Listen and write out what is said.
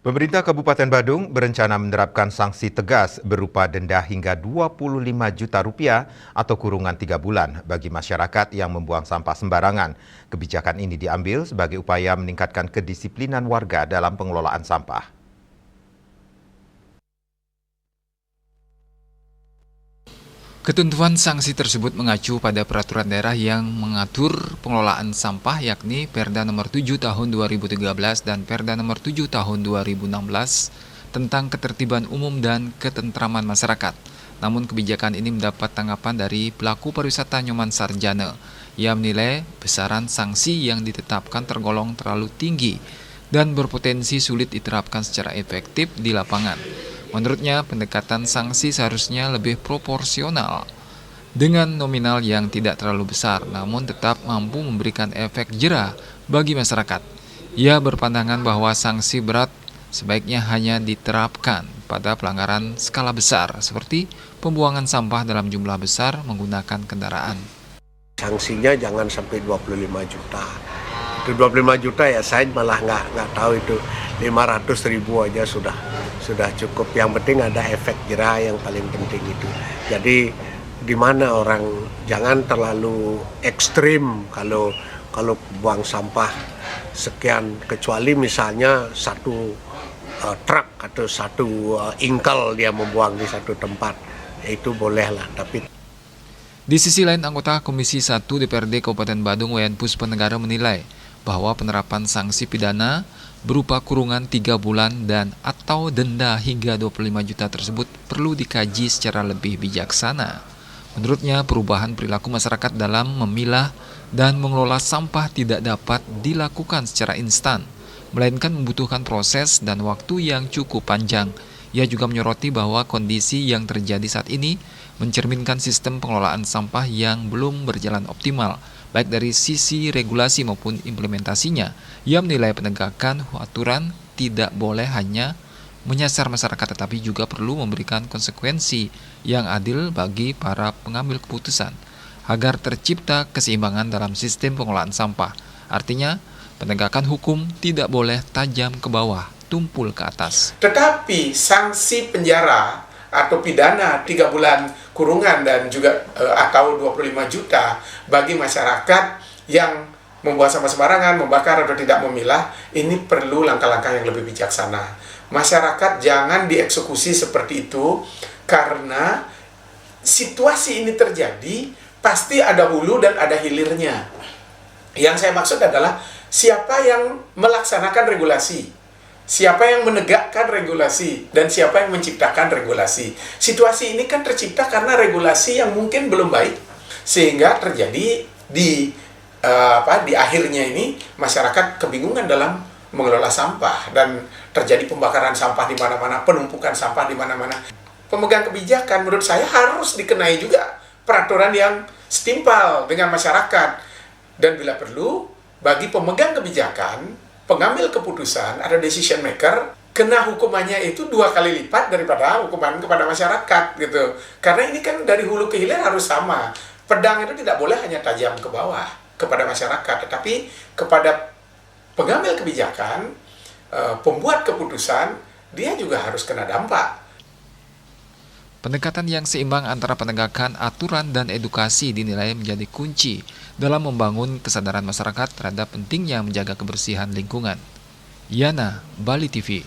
Pemerintah Kabupaten Badung berencana menerapkan sanksi tegas berupa denda hingga Rp25 juta atau kurungan 3 bulan bagi masyarakat yang membuang sampah sembarangan. Kebijakan ini diambil sebagai upaya meningkatkan kedisiplinan warga dalam pengelolaan sampah. Ketentuan sanksi tersebut mengacu pada peraturan daerah yang mengatur pengelolaan sampah yakni Perda Nomor 7 Tahun 2013 dan Perda Nomor 7 Tahun 2016 tentang ketertiban umum dan ketentraman masyarakat. Namun kebijakan ini mendapat tanggapan dari pelaku pariwisata Nyoman Sarjana. Ia menilai besaran sanksi yang ditetapkan tergolong terlalu tinggi dan berpotensi sulit diterapkan secara efektif di lapangan. Menurutnya, pendekatan sanksi seharusnya lebih proporsional dengan nominal yang tidak terlalu besar, namun tetap mampu memberikan efek jera bagi masyarakat. Ia berpandangan bahwa sanksi berat sebaiknya hanya diterapkan pada pelanggaran skala besar, seperti pembuangan sampah dalam jumlah besar menggunakan kendaraan. Sanksinya jangan sampai 25 juta. Itu 25 juta ya saya malah nggak tahu itu 500.000 aja sudah cukup. Yang penting ada efek jera yang paling penting itu. Jadi gimana orang jangan terlalu ekstrim kalau buang sampah sekian, kecuali misalnya satu truk atau satu ingkel dia membuang di satu tempat, ya itu boleh lah. Tapi di sisi lain, anggota Komisi 1 DPRD Kabupaten Badung Wayan Puspanegara menilai bahwa penerapan sanksi pidana berupa kurungan 3 bulan dan atau denda hingga 25 juta tersebut perlu dikaji secara lebih bijaksana. Menurutnya, perubahan perilaku masyarakat dalam memilah dan mengelola sampah tidak dapat dilakukan secara instan, melainkan membutuhkan proses dan waktu yang cukup panjang. Ia juga menyoroti bahwa kondisi yang terjadi saat ini mencerminkan sistem pengelolaan sampah yang belum berjalan optimal, baik dari sisi regulasi maupun implementasinya. Ia menilai penegakan aturan tidak boleh hanya menyasar masyarakat, tetapi juga perlu memberikan konsekuensi yang adil bagi para pengambil keputusan, agar tercipta keseimbangan dalam sistem pengelolaan sampah. Artinya, penegakan hukum tidak boleh tajam ke bawah, tumpul ke atas. Tetapi sanksi penjara atau pidana 3 bulan kurungan dan juga atau 25 juta bagi masyarakat yang membuang sampah sembarangan, membakar atau tidak memilah, ini perlu langkah-langkah yang lebih bijaksana. Masyarakat jangan dieksekusi seperti itu, karena situasi ini terjadi pasti ada hulu dan ada hilirnya. Yang saya maksud adalah siapa yang melaksanakan regulasi, siapa yang menegakkan regulasi, dan siapa yang menciptakan regulasi. Situasi ini kan tercipta karena regulasi yang mungkin belum baik, sehingga terjadi di akhirnya ini masyarakat kebingungan dalam mengelola sampah dan terjadi pembakaran sampah di mana-mana, penumpukan sampah di mana-mana. Pemegang kebijakan menurut saya harus dikenai juga peraturan yang setimpal dengan masyarakat, dan bila perlu bagi pemegang kebijakan, pengambil keputusan, ada decision maker, kena hukumannya itu 2 kali lipat daripada hukuman kepada masyarakat gitu. Karena ini kan dari hulu ke hilir harus sama. Pedang itu tidak boleh hanya tajam ke bawah kepada masyarakat, tetapi kepada pengambil kebijakan, pembuat keputusan, dia juga harus kena dampak. Pendekatan yang seimbang antara penegakan aturan dan edukasi dinilai menjadi kunci dalam membangun kesadaran masyarakat terhadap pentingnya menjaga kebersihan lingkungan. Yana, Bali TV.